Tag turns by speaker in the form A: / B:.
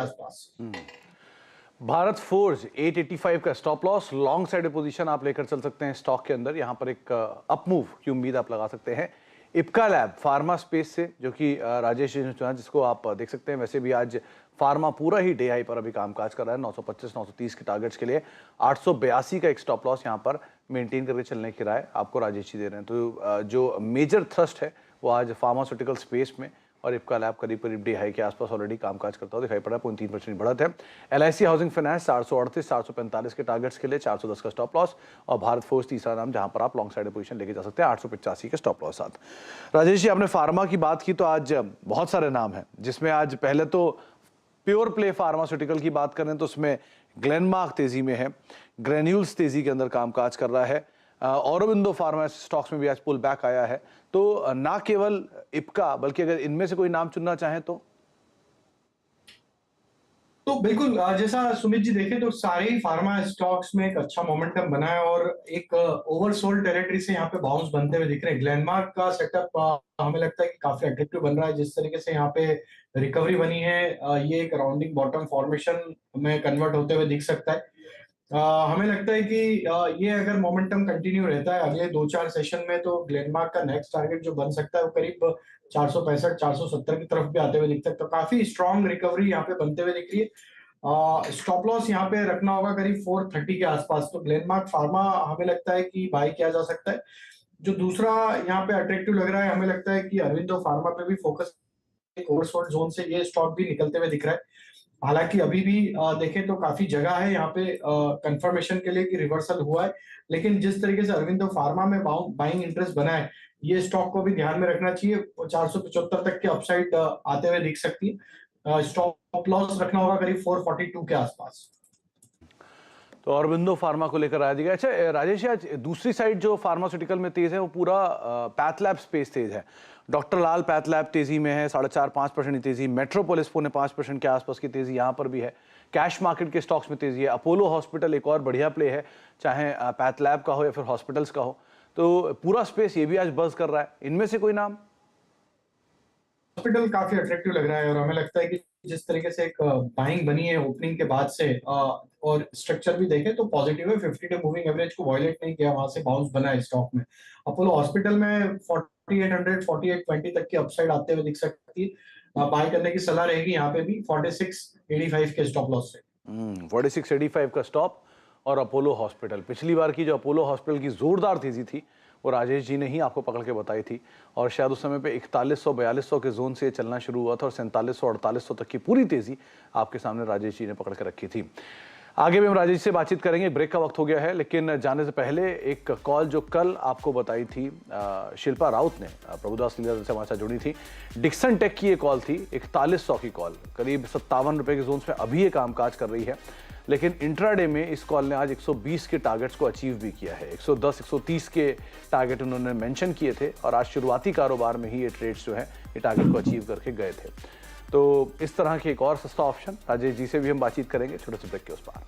A: आसपास।
B: भारत फोर्ज 885 का stop loss, long side position आप लेकर चल सकते हैं स्टॉक के अंदर। यहां पर एक अप मूव की उम्मीद आप लगा सकते हैं इप्का लैब फार्मा स्पेस से, जो कि राजेश जी ने चुना, जिसको आप देख सकते हैं। वैसे भी आज फार्मा पूरा ही डे हाई पर अभी कामकाज कर रहा है 925 930 के टारगेट्स के लिए। 882 का एक स्टॉप लॉस यहां पर मेंटेन करके चलने की राय आपको राजेश जी दे रहे हैं। तो जो मेजर थ्रस्ट है वो आज फार्मास्यूटिकल स्पेस में, और इप्का लैब करीब करीब डे हाई के आसपास ऑलरेडी कामकाज करता हुआ दिखाई पड़ा है। 0.3% बढ़त है। LIC हाउसिंग फाइनेंस 438 445 के टारगेट्स के लिए 410 का स्टॉप लॉस, और भारत फोर्स तीसरा नाम जहां पर आप लॉन्ग साइड पोजीशन लेके जा सकते हैं 885 के स्टॉप लॉस साथ। राजेश जी, आपने फार्मा की बात की तो आज बहुत सारे नाम हैं, जिसमें आज पहले तो प्योर प्ले फार्मास्यूटिकल की बात करें तो उसमें ग्लेनमार्क तेजी में है, ग्रेन्यूल्स तेजी के अंदर कामकाज कर रहा है, औरोबिंदो फार्मा स्टॉक्स में भी आज पुल बैक आया है। तो ना केवल इप्का, बल्कि अगर इनमें से कोई नाम चुनना चाहें
A: तो बिल्कुल जैसा सुमित जी देखें तो सारे ही फार्मा स्टॉक्स में एक अच्छा मोमेंटम बना है और एक ओवरसोल्ड टेरिटरी से यहाँ पे बाउंस बनते हुए दिख रहे हैं। ग्लेनमार्क का सेटअप हमें लगता है कि काफी अट्रैक्टिव बन रहा है। जिस तरीके से यहाँ पे रिकवरी बनी है, ये एक राउंडिंग बॉटम फॉर्मेशन में कन्वर्ट होते हुए दिख सकता है। हमें लगता है कि ये अगर मोमेंटम कंटिन्यू रहता है अगले 2-4 सेशन में, तो ग्लेनमार्क का नेक्स्ट टारगेट जो बन सकता है वो करीब 465 470 की तरफ भी आते हुए दिख सकता है। तो काफी स्ट्रॉन्ग रिकवरी यहाँ पे बनते हुए दिख रही है। स्टॉप लॉस यहाँ पे रखना होगा करीब 430 के आसपास। तो ग्लेनमार्क फार्मा हमें लगता है कि बाय किया जा सकता है। जो दूसरा यहाँ पे अट्रैक्टिव लग रहा है, हमें लगता है कि अरविंदो फार्मा पे भी फोकस, ओवरसोल्ड जोन से ये स्टॉक भी निकलते हुए दिख रहा है। हालांकि अभी भी देखें तो काफी जगह है यहाँ पे कंफर्मेशन के लिए कि रिवर्सल हुआ है, लेकिन जिस तरीके से अरविंदो फार्मा में बाइंग इंटरेस्ट बना है, ये स्टॉक को भी ध्यान में रखना चाहिए। 475 तक के अपसाइड आते हुए दिख सकती है। स्टॉप लॉस रखना होगा करीब 442 के आसपास।
B: तो औरबिंदो फार्मा को लेकर राय दी गई। अच्छा राजेश, आज दूसरी साइड जो फार्मास्यूटिकल में तेज है वो पूरा पैथलैब स्पेस तेज है। डॉक्टर लाल पैथलैब तेजी में है, 4.5-5% की तेजी। मेट्रोपोलिस 4.5% के आसपास की तेजी यहाँ पर भी है। कैश मार्केट के स्टॉक्स में तेजी है। अपोलो हॉस्पिटल एक और बढ़िया प्ले है, चाहे पैथलैब का हो या फिर हॉस्पिटल्स का हो। तो पूरा स्पेस ये भी आज बज कर रहा है। इनमें से कोई नाम?
A: हॉस्पिटल काफी अट्रैक्टिव लग रहा है और हमें लगता है कि जिस तरीके से एक बाइंग बनी है ओपनिंग के बाद से, और स्ट्रक्चर भी देखें तो पॉजिटिव है। 50 डे मूविंग एवरेज को वायलेट नहीं किया, वहां से बाउंस बना है स्टॉक में। अपोलो हॉस्पिटल में 4800 4820 तक की अपसाइड आते हुए दिख सकती है। बाय करने की सलाह रहेगी यहाँ पे भी 4685 के स्टॉप लॉस से।
B: 4685 का स्टॉप। और अपोलो हॉस्पिटल, पिछली बार की जो अपोलो हॉस्पिटल की जोरदार तेजी थी वो राजेश जी ने ही आपको पकड़ के बताई थी, और शायद उस समय पे 4100 4200 के जोन से चलना शुरू हुआ था, और 4700 4800 तक की पूरी तेजी आपके सामने राजेश जी ने पकड़ के रखी थी। आगे भी हम राजेश से बातचीत करेंगे। ब्रेक का वक्त हो गया है, लेकिन जाने से पहले एक कॉल जो कल आपको बताई थी शिल्पा राउत ने, प्रभुदास लीडर से हमारे साथ जुड़ी थी। डिक्सन टेक की ये कॉल थी, 4100 की कॉल, करीब 57 रुपए के जोन में अभी ये कामकाज कर रही है। लेकिन इंट्राडे में इस कॉल ने आज 120 के टारगेट्स को अचीव भी किया है। 110 130 के टारगेट उन्होंने मेंशन किए थे, और आज शुरुआती कारोबार में ही ये ट्रेड्स जो है ये टारगेट को अचीव करके गए थे। तो इस तरह के एक और सस्ता ऑप्शन राजेश जी से भी हम बातचीत करेंगे छोटे से ब्रेक के उस पार।